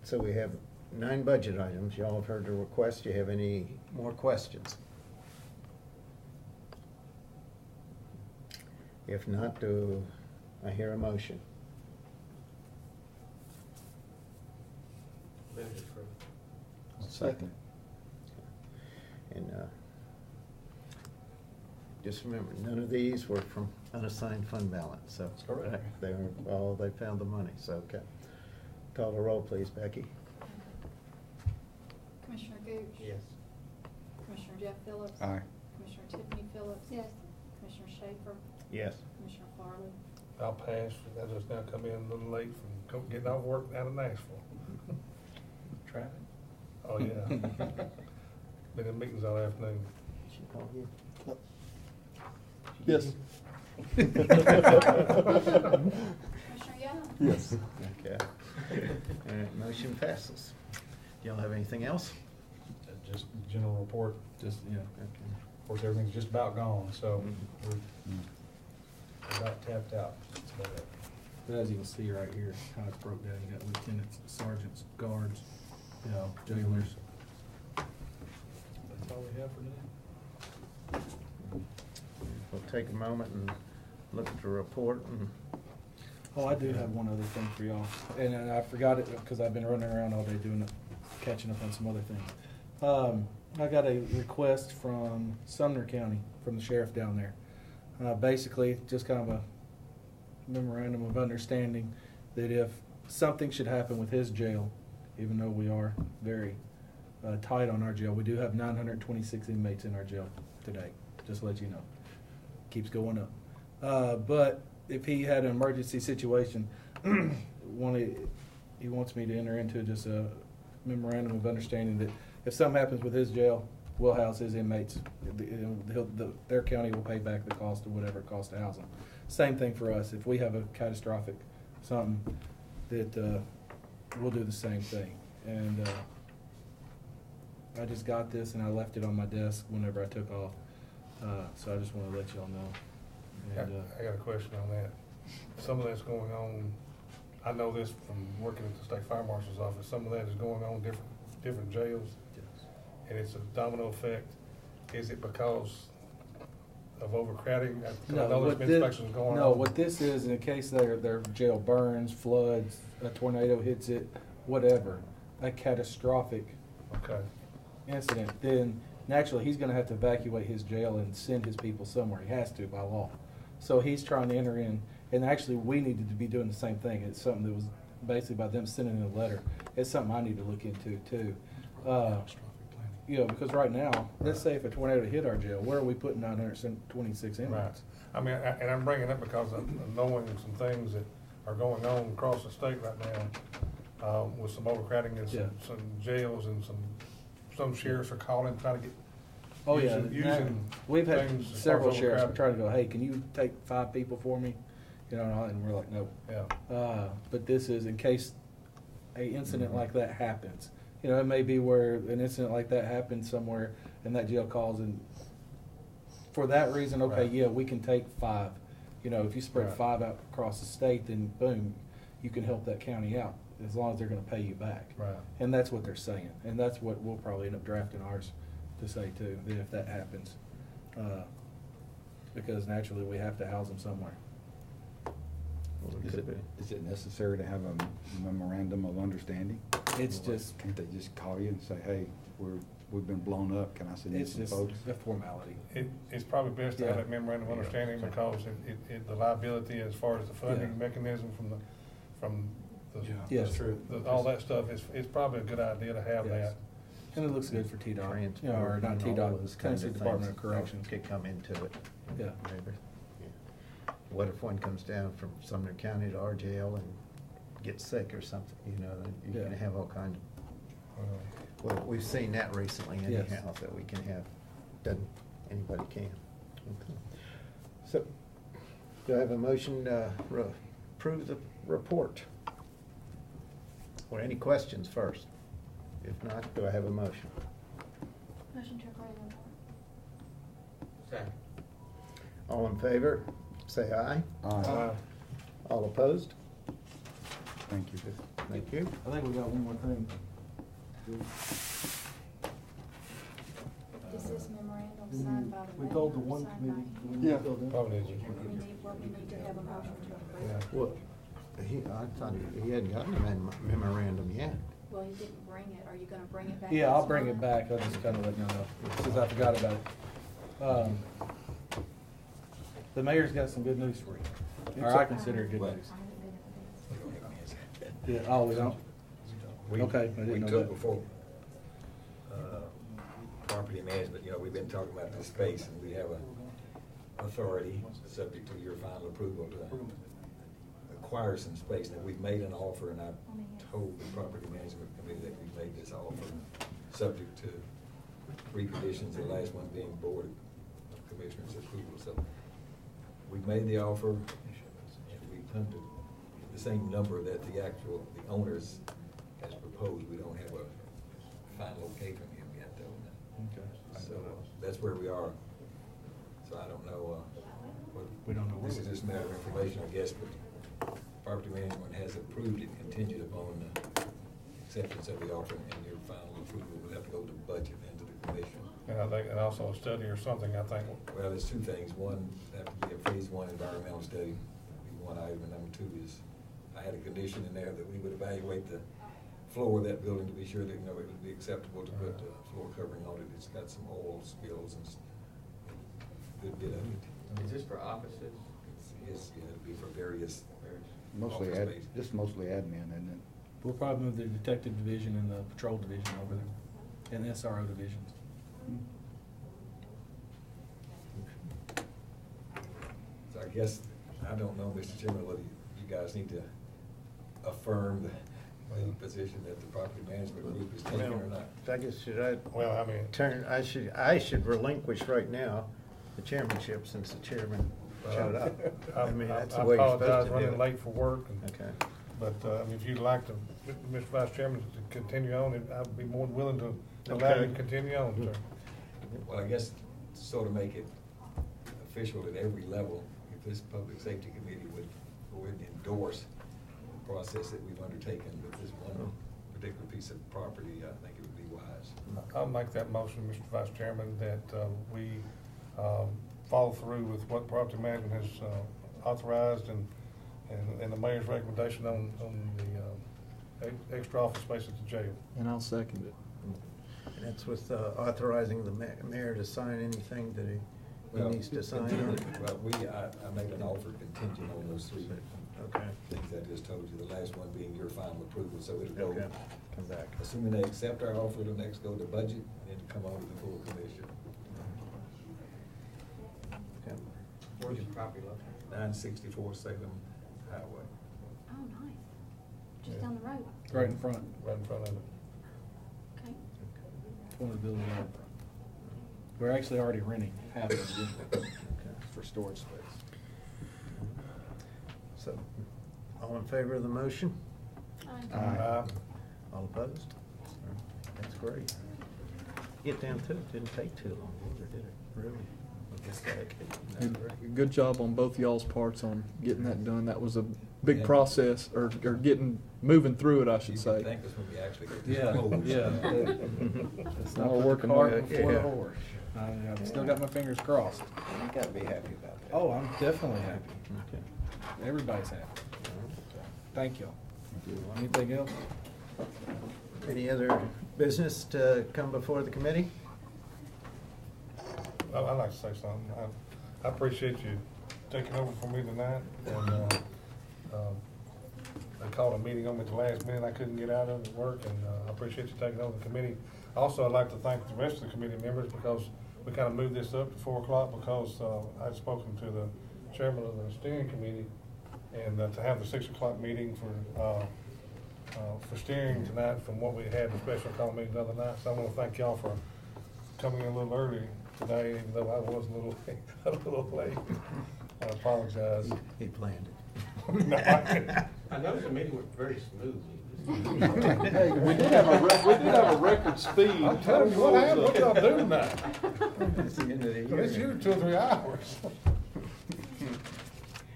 Speaker 1: So we have 9 budget items. Y'all have heard the request. Do you have any more questions? If not, do I hear a motion?
Speaker 4: Second.
Speaker 1: And just remember, none of these were from unassigned fund balance, so.
Speaker 3: That's correct.
Speaker 1: They found the money, so, okay. Call the roll, please, Becky.
Speaker 6: Commissioner Gooch?
Speaker 1: Yes.
Speaker 6: Commissioner Jeff Phillips?
Speaker 13: Aye.
Speaker 6: Commissioner Tiffany Phillips?
Speaker 2: Yes.
Speaker 6: Commissioner Schaefer?
Speaker 1: Yes.
Speaker 6: Commissioner Farley?
Speaker 7: I'll pass. I just now come in a little late from getting off work down in Nashville.
Speaker 4: Traffic?
Speaker 7: Oh, yeah. Been in meetings all afternoon.
Speaker 1: She called you?
Speaker 11: Yes.
Speaker 6: Commissioner Young?
Speaker 11: Yes.
Speaker 1: Okay. All right, motion passes. Y'all have anything else?
Speaker 3: Just general report.
Speaker 4: Just, yeah.
Speaker 3: Of course, everything's just about gone, so we're about tapped out. That's about it.
Speaker 4: But as you can see right here, how it's broke down, you got lieutenants, sergeants, guards, you know, jailers.
Speaker 3: That's all we have for today.
Speaker 1: We'll take a moment and look at the report and.
Speaker 4: Oh, I do have one other thing for y'all, and I forgot it because I've been running around all day catching up on some other things. I got a request from Sumner County, from the sheriff down there. Basically, just kind of a memorandum of understanding that if something should happen with his jail, even though we are very tight on our jail, we do have 926 inmates in our jail today, just to let you know. Keeps going up. But if he had an emergency situation, he wants me to enter into just a memorandum of understanding that if something happens with his jail, we'll house his inmates. Their county will pay back the cost of whatever it costs to house them. Same thing for us. If we have a catastrophic something, that we'll do the same thing. And I just got this and I left it on my desk whenever I took off. So I just want to let y'all know. And,
Speaker 7: I got a question on that. Some of that's going on, I know this from working at the state fire marshal's office, some of that is going on different jails, and it's a domino effect. Is it because of overcrowding? I know there's been inspections going on.
Speaker 4: No, what this is, in case their jail burns, floods, a tornado hits it, whatever, a catastrophic incident, then naturally he's gonna have to evacuate his jail and send his people somewhere. He has to by law. So he's trying to enter in, and actually we needed to be doing the same thing. It's something that was basically by them sending in a letter. It's something I need to look into too. You know, because right now, let's say if a tornado hit our jail, where are we putting 926 inmates?
Speaker 7: Right. I mean, and I'm bringing it up because of knowing some things that are going on across the state right now, with some overcrowding in some jails, and some sheriffs are calling, trying to get.
Speaker 4: Oh we've had
Speaker 7: things as
Speaker 4: several
Speaker 7: far as
Speaker 4: sheriffs
Speaker 7: overcrowding.
Speaker 4: trying to go, hey, can you take 5 people for me? You know, and we're like, no.
Speaker 7: Yeah.
Speaker 4: But this is in case a incident like that happens. You know, it may be where an incident like that happens somewhere and that jail calls, and for that reason, okay,
Speaker 7: Right.
Speaker 4: yeah, we can take 5. You know, if you spread
Speaker 7: Right.
Speaker 4: 5 out across the state, then boom, you can help that county out as long as they're gonna pay you back.
Speaker 7: Right.
Speaker 4: And that's what they're saying, and that's what we'll probably end up drafting ours to say too, that if that happens. Because naturally, we have to house them somewhere.
Speaker 13: Is it necessary to have a memorandum of understanding?
Speaker 4: It's just,
Speaker 13: Can't they just call you and say, hey, we've been blown up, can I send you
Speaker 4: it's
Speaker 13: some
Speaker 4: just
Speaker 13: folks?
Speaker 4: a formality.
Speaker 7: It's probably best to have
Speaker 4: Yeah.
Speaker 7: that memorandum of understanding, because the liability as far as the funding
Speaker 4: Yeah.
Speaker 7: mechanism from the.
Speaker 4: Yes.
Speaker 7: All that stuff, it's probably a good idea to have
Speaker 4: Yes.
Speaker 7: that.
Speaker 4: And it looks good for TDOT,
Speaker 1: Transport
Speaker 4: you know, or not
Speaker 1: and all
Speaker 4: TDOT,
Speaker 1: those kinds
Speaker 4: Tennessee
Speaker 1: of
Speaker 4: Department of
Speaker 1: things
Speaker 4: Corrections.
Speaker 1: could come into it.
Speaker 4: Yeah.
Speaker 1: Maybe. Yeah. What if one comes down from Sumner County to our jail and gets sick or something, you know, then you
Speaker 4: Yeah.
Speaker 1: can have all kind of, well, we've seen that recently
Speaker 4: Yes.
Speaker 1: anyhow, that we can have, anybody can. Okay. So, do I have a motion to approve the report? Or any questions first? If not, do I have a motion?
Speaker 6: Motion to approve the report.
Speaker 5: Second.
Speaker 1: All in favor, say aye.
Speaker 13: Aye.
Speaker 1: All opposed?
Speaker 13: Thank you.
Speaker 1: Thank you.
Speaker 4: I think we got one more thing.
Speaker 6: Is this memorandum signed by the
Speaker 4: We
Speaker 6: mayor?
Speaker 4: told the one
Speaker 6: signed
Speaker 4: committee.
Speaker 6: by
Speaker 4: when
Speaker 6: him?
Speaker 4: we
Speaker 11: Yeah.
Speaker 4: filled in.
Speaker 7: Probably is.
Speaker 6: We need to have a motion to approve.
Speaker 7: Yeah.
Speaker 1: Well, I thought he hadn't gotten a memorandum yet.
Speaker 6: Well, you didn't bring it. Are you gonna bring it back?
Speaker 4: Yeah, I'll
Speaker 6: next
Speaker 4: bring it
Speaker 6: month?
Speaker 4: back, I'll just kinda let you know, since I forgot about it. The mayor's got some good news for you, or I consider it good news. Yeah, oh, we don't? Okay, I didn't
Speaker 14: We
Speaker 4: know
Speaker 14: took
Speaker 4: that.
Speaker 14: before, property management, you know, we've been talking about this space, and we have a authority, subject to your final approval, to acquire some space. Now, we've made an offer, and I told the property management committee that we made this offer, subject to three conditions, the last one being board of commissioners approval. So we've made the offer, and we've come to the same number that the owners has proposed. We don't have a final okay from him yet, though.
Speaker 4: Okay.
Speaker 14: So that's where we are. So I don't know,
Speaker 4: We don't know where
Speaker 14: this is
Speaker 4: we-
Speaker 14: just a matter of information, I guess, but property management has approved it contingent upon the acceptance of the offer, and your final approval will have to go to budget and to the commission.
Speaker 7: And I think, and also a study or something, I think.
Speaker 14: Well, there's two things. One, have to be a phase one environmental study, be one item, and number two is, I had a condition in there that we would evaluate the floor of that building to be sure that, you know, it would be acceptable to put floor covering on it. It's got some oil spills and a good bit of it.
Speaker 5: Is this for offices?
Speaker 14: Yes, yeah, it'd be for various
Speaker 13: Mostly,
Speaker 14: office space.
Speaker 13: just mostly admin, isn't it?
Speaker 4: We'll probably move the detective division and the patrol division over there, and the SRO divisions.
Speaker 14: So I guess, I don't know, Mr. Chairman, whether you guys need to affirm the position that the property management group is taking or not.
Speaker 1: I guess, should I
Speaker 7: Well, I mean.
Speaker 1: I should relinquish right now the chairmanship since the chairman showed up. I mean, that's the way you're supposed to do it.
Speaker 7: I apologize, running late for work, and,
Speaker 1: Okay.
Speaker 7: but, I mean, if you'd like to, Mr. Vice Chairman, to continue on, I'd be more than willing to allow you to
Speaker 1: Okay.
Speaker 7: continue on, sir.
Speaker 14: Well, I guess to sort of make it official at every level, if this public safety committee would go ahead and endorse the process that we've undertaken with this one particular piece of property, I think it would be wise.
Speaker 7: I'll make that motion, Mr. Vice Chairman, that we follow through with what property management has authorized and the mayor's recommendation on the extra office space at the jail.
Speaker 15: And I'll second it.
Speaker 1: And that's with authorizing the mayor to sign anything that he needs to sign on?
Speaker 14: Well, I made an offer contingent on those three
Speaker 1: Okay.
Speaker 14: things I just told you, the last one being your final approval, so it'll go.
Speaker 1: Okay. Come back.
Speaker 14: Assuming they accept our offer, it'll next go to budget, and then come on to the full commission.
Speaker 1: Okay.
Speaker 5: Where's your property located?
Speaker 14: 964 Salem Highway.
Speaker 6: Oh, nice. Just down the road.
Speaker 4: Right in front.
Speaker 7: Right in front of it.
Speaker 6: Okay.
Speaker 4: One of the buildings right in front. We're actually already renting half of it for storage space.
Speaker 1: So, all in favor of the motion?
Speaker 6: Aye.
Speaker 1: All opposed? That's great. Get down to it, didn't take too long, did it? Really?
Speaker 15: Good job on both y'all's parts on getting that done. That was a big
Speaker 14: Yeah.
Speaker 15: process, or moving through it, I should
Speaker 14: You
Speaker 15: say.
Speaker 14: can thank us when we actually get this closed.
Speaker 4: Let's
Speaker 15: More
Speaker 4: not put the
Speaker 15: working
Speaker 4: cart
Speaker 15: with it.
Speaker 4: before the
Speaker 1: Yeah.
Speaker 4: horse. I've still got my fingers crossed.
Speaker 1: You gotta be happy about that.
Speaker 4: Oh, I'm definitely happy.
Speaker 1: Okay.
Speaker 4: Everybody's happy. Thank y'all. Anything else?
Speaker 1: Any other business to come before the committee?
Speaker 7: I'd like to say something. I appreciate you taking over for me tonight, and I called a meeting on me at the last minute. I couldn't get out of it at work, and I appreciate you taking over the committee. Also, I'd like to thank the rest of the committee members, because we kind of moved this up to 4 o'clock because I'd spoken to the chairman of the steering committee, and to have the 6 o'clock meeting for steering tonight from what we had in the special call meeting the other night. So I want to thank y'all for coming in a little early today, even though I was a little late. I apologize.
Speaker 1: He planned it.
Speaker 7: No, I didn't.
Speaker 5: I noticed the meeting went very smoothly.
Speaker 15: Hey, we did have a record speed.
Speaker 7: I'm telling you, what happened? What y'all do tonight?
Speaker 1: It's the end of the year.
Speaker 7: It's usually 2 or 3 hours.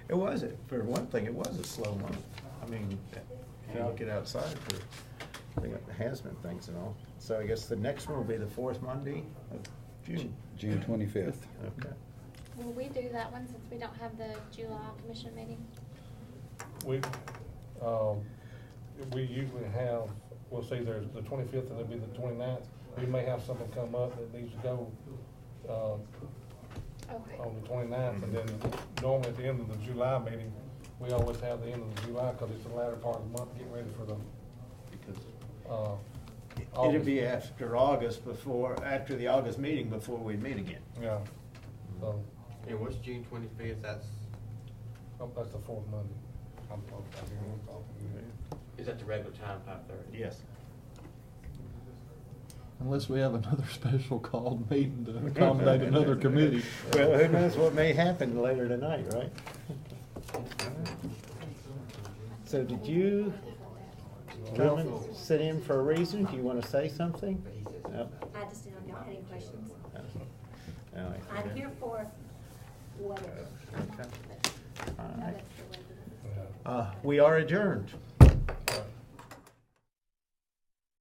Speaker 1: It was, for one thing, it was a slow month. I mean, if you look at outside for the hazmat things and all. So I guess the next one will be the 4th Monday of June.
Speaker 13: June 25th.
Speaker 1: Okay.
Speaker 6: Will we do that one since we don't have the July commission meeting?
Speaker 7: We usually have, we'll say there's the 25th and it'll be the 29th. We may have something come up that needs to go
Speaker 6: Okay.
Speaker 7: on the 29th, and then normally at the end of the July meeting, we always have the end of the July, because it's the latter part of the month, getting ready for the
Speaker 1: It'll be after August after the August meeting before we meet again.
Speaker 7: Yeah, so,
Speaker 5: And what's June 25th?
Speaker 7: that's the fourth Monday.
Speaker 5: Is that the regular time, 5:30?
Speaker 1: Yes.
Speaker 15: Unless we have another special called meeting to accommodate another committee.
Speaker 1: Well, who knows what may happen later tonight, right? So did you come and sit in for a reason? Do you want to say something? No?
Speaker 16: I just didn't know if y'all had any questions.
Speaker 1: All right.
Speaker 16: I'm here for whatever.
Speaker 1: Okay. All
Speaker 16: No,
Speaker 1: right.
Speaker 16: that's the way.
Speaker 1: We are adjourned.